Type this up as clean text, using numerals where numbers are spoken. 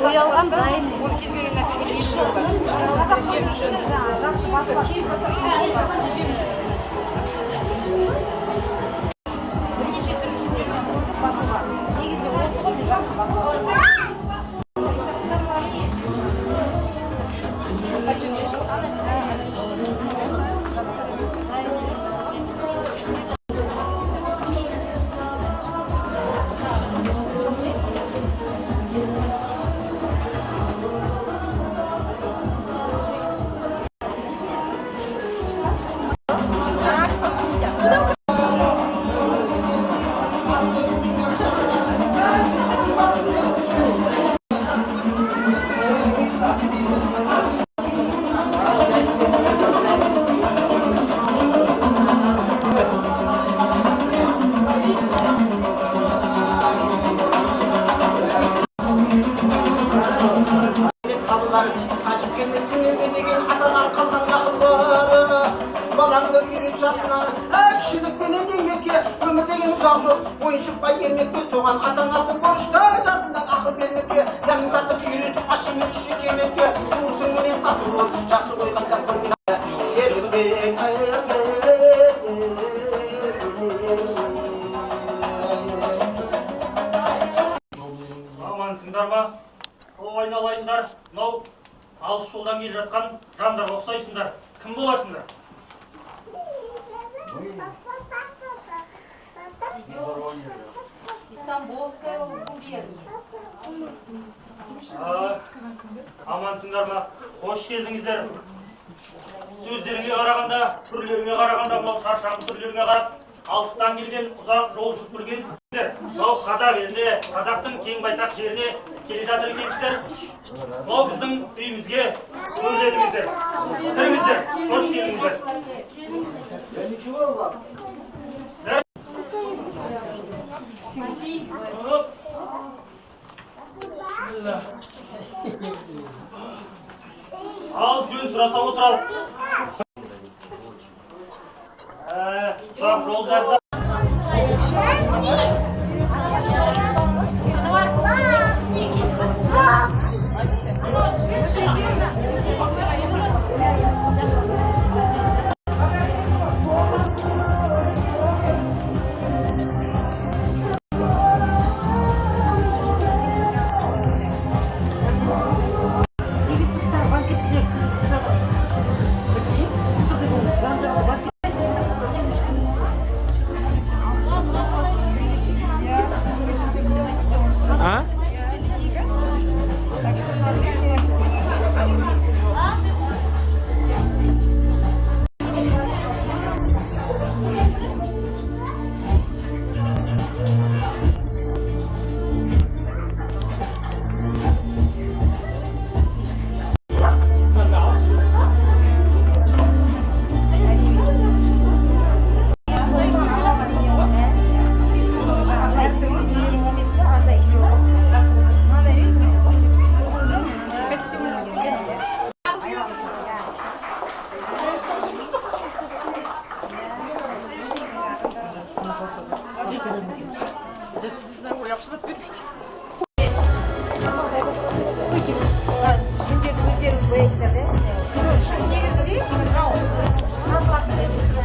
Боялған дайын. Soğan atanası boşta yazından akıl vermekte Yanın tatlı yürütüp aşımı düşük yemekte Dursun bunu tatlı Жақсы koyğanda көрмekte Сербек Амансыңдар ма? Айналайындар, мынау алыс жолдан келе жатқан жандар ұқсайсыңдар. Кім боласыңдар? Стамбулская губерния. Амансыңдар ма? Қош келдіңіздер. Сөздеріңе қарағанда, түрлеріңе қарағанда, мынау шаршаңғы түрлеріңе қарап, алыстан келген ұзақ жол жүріп келген. Мынау қазақ еліне, қазақтың кең байтақ жеріне келе жатыр екенсіздер. Мынау біздің үйімізге өрледіңіздер. Кіріңіздер, қош келдіңіздер. Ал жөн сұраса отыралық. Сұрақ жол жарда. көйтіп міндетті өздеріңіз бояйсыздар да негізінде мынау сатылатын